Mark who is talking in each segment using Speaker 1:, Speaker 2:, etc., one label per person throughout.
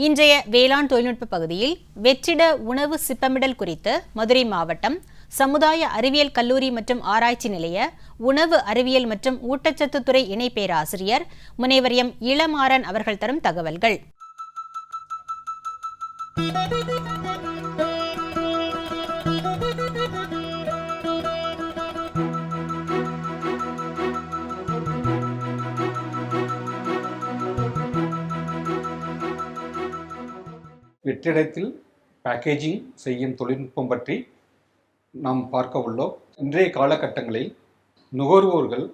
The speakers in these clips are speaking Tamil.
Speaker 1: இன்றைய வேளாண் தொழில்நுட்ப பகுதியில் வெற்றிட உணவு சிப்பமிடல் குறித்து மதுரை மாவட்டம் சமுதாய அறிவியல் கல்லூரி மற்றும் ஆராய்ச்சி நிலைய உணவு அறிவியல் மற்றும் ஊட்டச்சத்துத்துறை இணை பேராசிரியர் முனைவர் எம் இளமாறன் அவர்கள் தரும் தகவல்கள்.
Speaker 2: வெற்றிடத்தில் பேக்கேஜிங் செய்யும் தொழில்நுட்பம் பற்றி நாம் பார்க்க உள்ளோம். இன்றைய காலகட்டங்களில் நுகர்வோர்கள்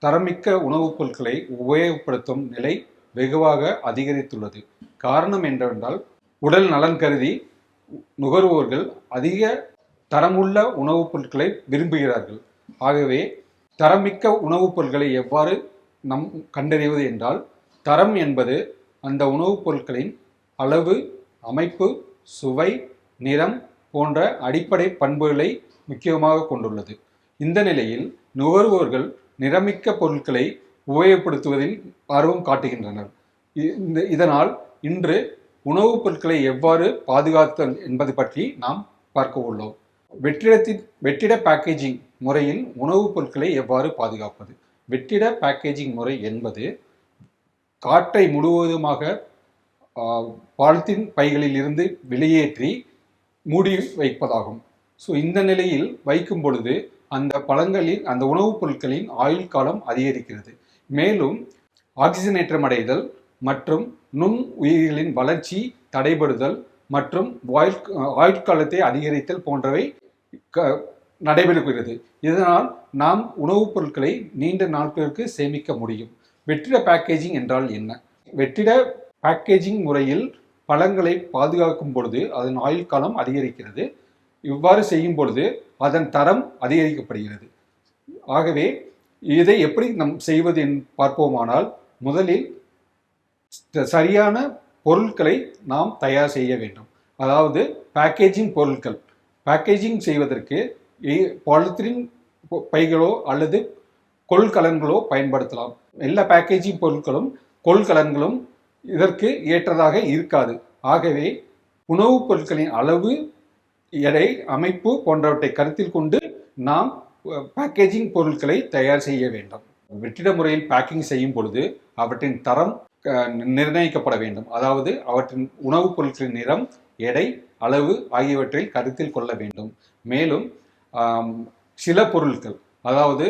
Speaker 2: தரமிக்க உணவுப் பொருட்களை உபயோகப்படுத்தும் நிலை வெகுவாக அதிகரித்துள்ளது. காரணம் என்னவென்றால், உடல் நலன் கருதி நுகர்வோர்கள் அதிக தரமுள்ள உணவுப் பொருட்களை விரும்புகிறார்கள். ஆகவே தரமிக்க உணவுப் பொருட்களை எவ்வாறு நாம் கண்டறிவது என்றால், தரம் என்பது அந்த உணவுப் பொருட்களின் அளவு, அமைப்பு, சுவை, நிறம் போன்ற அடிப்படை பண்புகளை முக்கியமாக கொண்டுள்ளது. இந்த நிலையில் நுகர்வோர்கள் நிறமிக்க பொருட்களை உபயோகப்படுத்துவதில் ஆர்வம் காட்டுகின்றனர். இதனால் இன்று உணவுப் பொருட்களை எவ்வாறு பாதுகாத்தல் என்பது பற்றி நாம் பார்க்க உள்ளோம். வெற்றிட பேக்கேஜிங் முறையில் உணவுப் பொருட்களை எவ்வாறு பாதுகாப்பது? வெற்றிட பேக்கேஜிங் முறை என்பது காற்றை முழுவதுமாக பாலித்தீன் பைகளில் இருந்து வெளியேற்றி மூடி வைப்பதாகும். இந்த நிலையில் வைக்கும் பொழுது அந்த உணவுப் பொருட்களின் ஆயுள் காலம் அதிகரிக்கிறது. மேலும் ஆக்சிஜனேற்றம் அடைதல் மற்றும் நுண் உயிரிகளின் வளர்ச்சி தடைபடுதல் மற்றும் ஆயுட்காலத்தை அதிகரித்தல் போன்றவை நடைபெறுகிறது. இதனால் நாம் உணவுப் பொருட்களை நீண்ட நாட்களுக்கு சேமிக்க முடியும். வெற்றிட பேக்கேஜிங் என்றால் என்ன? வெற்றிட பேக்கேஜிங் முறையில் பழங்களை பாதுகாக்கும் பொழுது அதன் ஆயுள் காலம் அதிகரிக்கிறது. இவ்வாறு செய்யும் பொழுது அதன் தரம் அதிகரிக்கப்படுகிறது. ஆகவே இதை எப்படி நாம் செய்வது பார்ப்போமானால், முதலில் சரியான பொருட்களை நாம் தயார் செய்ய வேண்டும். அதாவது பேக்கேஜிங் பொருட்கள். பேக்கேஜிங் செய்வதற்கு பாலித்தீன் பைகளோ அல்லது கொள்கலன்களோ பயன்படுத்தலாம். எல்லா பேக்கேஜிங் பொருட்களும் கொள்கலன்களும் இதற்கு ஏற்றதாக இருக்காது. ஆகவே உணவுப் பொருட்களின் அளவு, எடை, அமைப்பு போன்றவற்றை கருத்தில் கொண்டு நாம் பேக்கேஜிங் பொருட்களை தயார் செய்ய வேண்டும். வெற்றிட முறையில் பேக்கிங் செய்யும் பொழுது அவற்றின் தரம் நிர்ணயிக்கப்பட வேண்டும். அதாவது அவற்றின் உணவுப் பொருட்களின் நிறம், எடை, அளவு ஆகியவற்றை கருத்தில் கொள்ள வேண்டும். மேலும் சில பொருட்கள், அதாவது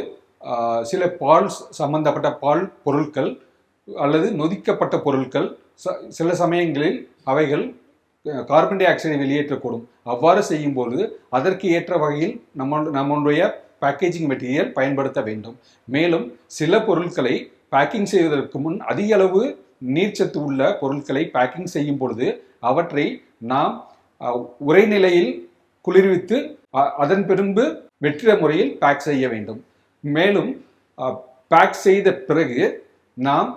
Speaker 2: சில பால் சம்பந்தப்பட்ட பால் பொருட்கள் அல்லது நொதிக்கப்பட்ட பொருட்கள் சில சமயங்களில் அவைகள் கார்பன் டை ஆக்சைடை வெளியேற்றக்கூடும். அவ்வாறு செய்யும்போது அதற்கு ஏற்ற வகையில் நம்முடைய பேக்கேஜிங் மெட்டீரியல் பயன்படுத்த வேண்டும். மேலும் சில பொருட்களை பேக்கிங் செய்வதற்கு முன் அதிக அளவு நீர்ச்சத்து உள்ள பொருட்களை பேக்கிங் செய்யும் பொழுது அவற்றை நாம் உறைநிலையில் குளிர்வித்து அதன் பின்பு வெற்றிட முறையில் பேக் செய்ய வேண்டும். மேலும் பேக் செய்த பிறகு நாம்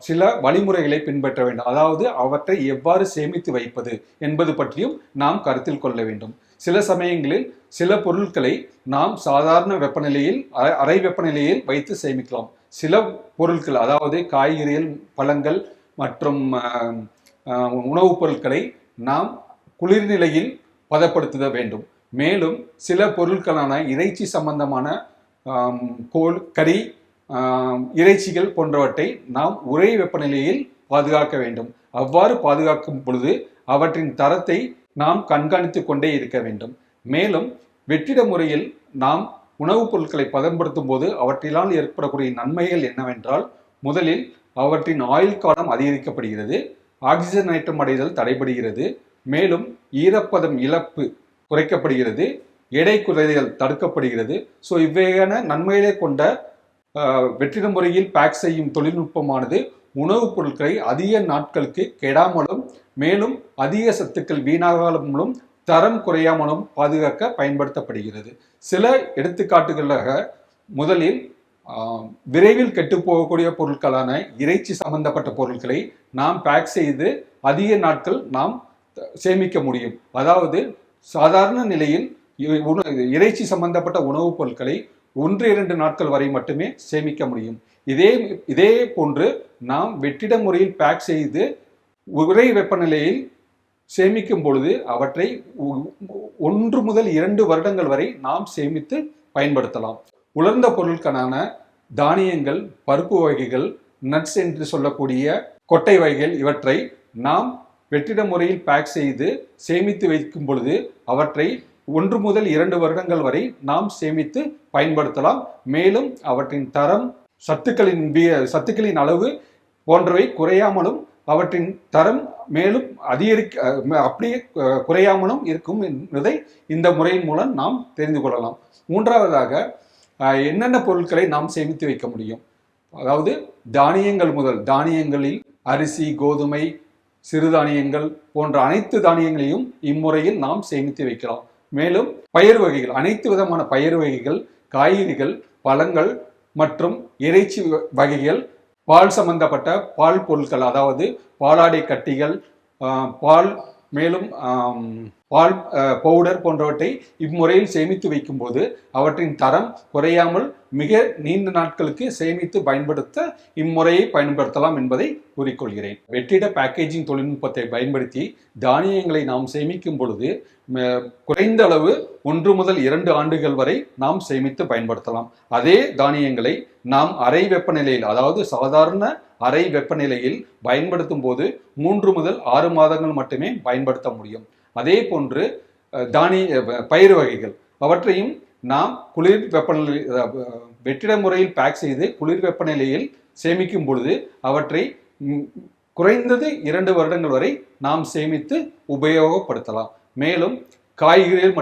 Speaker 2: சில வழிமுறைகளை பின்பற்ற வேண்டும். அதாவது அவற்றை எவ்வாறு சேமித்து வைப்பது என்பது பற்றியும் நாம் கருத்தில் கொள்ள வேண்டும். சில சமயங்களில் சில பொருட்களை நாம் சாதாரண வெப்பநிலையில், அறை வெப்பநிலையில் வைத்து சேமிக்கலாம். சில பொருட்கள், அதாவது காய்கறிகள், பழங்கள் மற்றும் உணவுப் பொருட்களை நாம் குளிர்நிலையில் பதப்படுத்த வேண்டும். மேலும் சில பொருட்களான இறைச்சி சம்பந்தமான கறி, இறைச்சிகள் போன்றவற்றை நாம் உறை வெப்பநிலையில் பாதுகாக்க வேண்டும். அவ்வாறு பாதுகாக்கும் பொழுது அவற்றின் தரத்தை நாம் கண்காணித்து கொண்டே இருக்க வேண்டும். மேலும் வெற்றிட முறையில் நாம் உணவுப் பொருட்களை பதப்படுத்தும் போது அவற்றினால் ஏற்படக்கூடிய நன்மைகள் என்னவென்றால், முதலில் அவற்றின் ஆயுள் காலம் அதிகரிக்கப்படுகிறது, ஆக்சிஜனேற்றம் அடைதல் தடைபடுகிறது, மேலும் ஈரப்பதம் இழப்பு குறைக்கப்படுகிறது, எடை குறைதல் தடுக்கப்படுகிறது. இவ்வகையான நன்மைகளை கொண்ட வெற்றிட முறையில் பேக் செய்யும் தொழில்நுட்பமானது உணவுப் பொருட்களை அதிக நாட்களுக்கு கெடாமலும் மேலும் அதிக சத்துக்கள் வீணாகாமலும் தரம் குறையாமலும் பாதுகாக்க பயன்படுத்தப்படுகிறது. சில எடுத்துக்காட்டுகளாக, முதலில் விரைவில் கெட்டுப்போகக்கூடிய பொருட்களான இறைச்சி சம்பந்தப்பட்ட பொருட்களை நாம் பேக் செய்து அதிக நாட்கள் நாம் சேமிக்க முடியும். அதாவது சாதாரண நிலையில் இறைச்சி சம்பந்தப்பட்ட உணவுப் பொருட்களை 1-2 நாட்கள் வரை மட்டுமே சேமிக்க முடியும். இதே போன்று நாம் வெற்றிட முறையில் பேக் செய்து உறை வெப்பநிலையில் சேமிக்கும் பொழுது அவற்றை 1 முதல் 2 வருடங்கள் வரை நாம் சேமித்து பயன்படுத்தலாம். உலர்ந்த பொருட்களான தானியங்கள், பருப்பு வகைகள், நட்ஸ் என்று சொல்லக்கூடிய கொட்டை வகைகள் இவற்றை நாம் வெற்றிட முறையில் பேக் செய்து சேமித்து வைக்கும் பொழுது அவற்றை 1 முதல் 2 வருடங்கள் வரை நாம் சேமித்து பயன்படுத்தலாம். மேலும் அவற்றின் தரம், சத்துக்களின் அளவு போன்றவை குறையாமலும் அவற்றின் தரம் மேலும் அப்படியே குறையாமலும் இருக்கும் என்பதை இந்த முறையின் மூலம் நாம் தெரிந்து கொள்ளலாம். மூன்றாவதாக என்னென்ன பொருட்களை நாம் சேமித்து வைக்க முடியும்? அதாவது தானியங்களில் அரிசி, கோதுமை, சிறுதானியங்கள் போன்ற அனைத்து தானியங்களையும் இம்முறையில் நாம் சேமித்து வைக்கலாம். மேலும் பயிர் வகைகள், அனைத்து விதமான பயிர் வகைகள், காய்கறிகள், பழங்கள் மற்றும் இறைச்சி வகைகள், பால் சம்பந்தப்பட்ட பால் பொருட்கள், அதாவது பாலாடை கட்டிகள், மேலும் பால் பவுடர் போன்றவற்றை இம்முறையில் சேமித்து வைக்கும் போது அவற்றின் தரம் குறையாமல் மிக நீண்ட நாட்களுக்கு சேமித்து பயன்படுத்த இம்முறையை பயன்படுத்தலாம் என்பதை கூறிக்கொள்கிறேன். வெற்றிட பேக்கேஜிங் தொழில்நுட்பத்தை பயன்படுத்தி தானியங்களை நாம் சேமிக்கும் பொழுது குறைந்த அளவு 1 முதல் 2 ஆண்டுகள் வரை நாம் சேமித்து பயன்படுத்தலாம். அதே தானியங்களை நாம் அறை வெப்பநிலையில், அதாவது சாதாரண அறை வெப்பநிலையில் பயன்படுத்தும் போது 3 முதல் 6 மாதங்கள் மட்டுமே பயன்படுத்த முடியும். அதே போன்று பயிர் வகைகள் அவற்றையும் நாம் குளிர் வெப்பநிலை வெற்றிட முறையில் பேக் செய்து குளிர் வெப்பநிலையில் சேமிக்கும் பொழுது அவற்றை குறைந்தது 2 வருடங்கள் வரை நாம் சேமித்து உபயோகப்படுத்தலாம். மேலும் காய்கறிகள்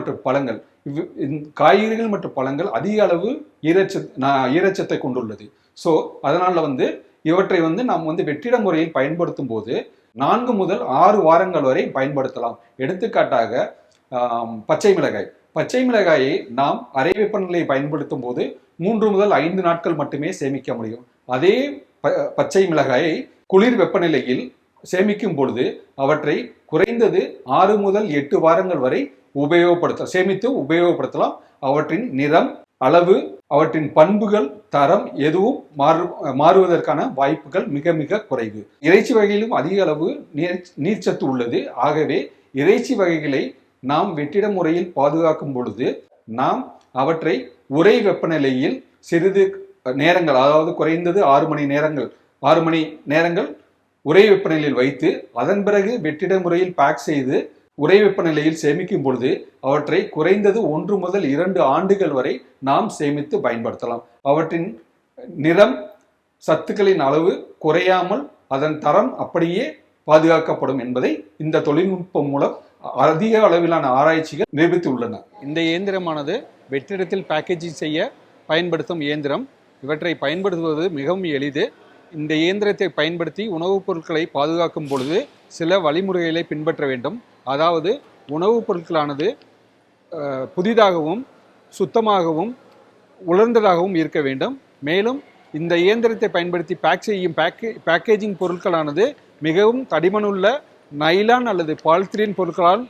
Speaker 2: மற்றும் பழங்கள் அதிக அளவு ஈரச்சத்தை கொண்டுள்ளது. ஸோ அதனால இவற்றை நாம் வெற்றிட முறையில் பயன்படுத்தும் போது 4 முதல் 6 வாரங்கள் வரை பயன்படுத்தலாம். எடுத்துக்காட்டாக பச்சை மிளகாயை நாம் அறை வெப்பநிலையை பயன்படுத்தும் போது 3 முதல் 5 நாட்கள் மட்டுமே சேமிக்க முடியும். அதே பச்சை மிளகாயை குளிர் வெப்பநிலையில் சேமிக்கும் பொழுது அவற்றை குறைந்தது 6 முதல் 8 வாரங்கள் வரை சேமித்து உபயோகப்படுத்தலாம். அவற்றின் நிறம், அளவு, அவற்றின் பண்புகள், தரம் எதுவும் மாறுவதற்கான வாய்ப்புகள் மிக மிக குறைவு. இறைச்சி வகையிலும் அதிக அளவு நீர்ச்சத்து உள்ளது. ஆகவே இறைச்சி வகைகளை நாம் வெற்றிட முறையில் பாதுகாக்கும் பொழுது நாம் அவற்றை உறை வெப்பநிலையில் சிறிது நேரங்கள், அதாவது குறைந்தது 6 மணி நேரங்கள் உறை வெப்பநிலையில் வைத்து அதன் பிறகு வெற்றிட முறையில் பேக் செய்து உறை வெப்பநிலையில் சேமிக்கும் பொழுது அவற்றை குறைந்தது 1 முதல் 2 ஆண்டுகள் வரை நாம் சேமித்து பயன்படுத்தலாம். அவற்றின் நிறம், சத்துக்களின் அளவு குறையாமல் அதன் தரம் அப்படியே பாதுகாக்கப்படும் என்பதை இந்த தொழில்நுட்பம் மூலம் அதிக அளவிலான ஆராய்ச்சிகள் நிரூபித்துள்ளன. இந்த இயந்திரமானது வெற்றிடத்தில் பேக்கேஜிங் செய்ய பயன்படுத்தும் இயந்திரம். இவற்றை பயன்படுத்துவது மிகவும் எளிது. இந்த இயந்திரத்தை பயன்படுத்தி உணவுப் பொருட்களை பாதுகாக்கும் பொழுது சில வழிமுறைகளை பின்பற்ற வேண்டும். அதாவது உணவுப் பொருட்களானது புதிதாகவும் சுத்தமாகவும் உலர்ந்ததாகவும் இருக்க வேண்டும். மேலும் இந்த இயந்திரத்தை பயன்படுத்தி பேக்கேஜிங் பொருட்களானது மிகவும் தடிமனுள்ள நைலான் அல்லது பாலித்தீன் பொருட்களால்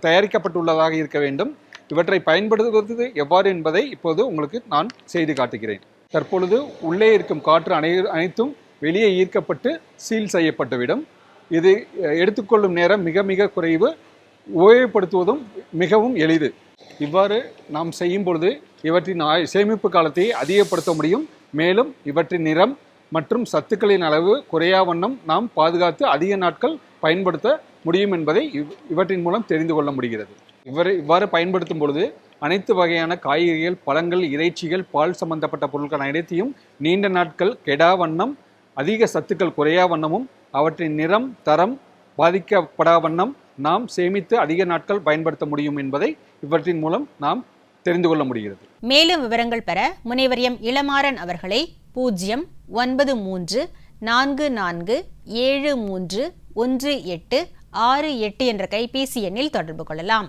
Speaker 2: தயாரிக்கப்பட்டுள்ளதாக இருக்க வேண்டும். இவற்றை பயன்படுத்துவது எவ்வாறு என்பதை இப்போது உங்களுக்கு நான் செய்து காட்டுகிறேன். தற்பொழுது உள்ளே இருக்கும் காற்று அனைத்தும் வெளியே ஈர்க்கப்பட்டு சீல் செய்யப்பட்டுவிடும். இது எடுத்துக்கொள்ளும் நேரம் மிக மிக குறைவு, உபயோகப்படுத்துவதும் மிகவும் எளிது. இவ்வாறு நாம் செய்யும் பொழுது இவற்றின் சேமிப்பு காலத்தை அதிகப்படுத்த முடியும். மேலும் இவற்றின் நிறம் மற்றும் சத்துக்களின் அளவு குறையா வண்ணம் நாம் பாதுகாத்து அதிக நாட்கள் பயன்படுத்த முடியும் என்பதை இவற்றின் மூலம் தெரிந்து கொள்ள முடிகிறது. இவ்வாறு பயன்படுத்தும் பொழுது அனைத்து வகையான காய்கறிகள், பழங்கள், இறைச்சிகள், பால் சம்பந்தப்பட்ட பொருட்கள் அனைத்தையும் நீண்ட நாட்கள் கெடா வண்ணம், அதிக சத்துக்கள் குறையா வண்ணமும், அவற்றின் நிறம், தரம் பாதிக்கப்படா வண்ணம் நாம் சேமித்து அதிக நாட்கள் பயன்படுத்த முடியும் என்பதை இவற்றின் மூலம் நாம் தெரிந்து கொள்ள முடிகிறது. மேலும் விவரங்கள் பெற முனைவர் எம் இளமாறன் அவர்களை 0934474731868 என்ற கைபேசி எண்ணில் தொடர்பு கொள்ளலாம்.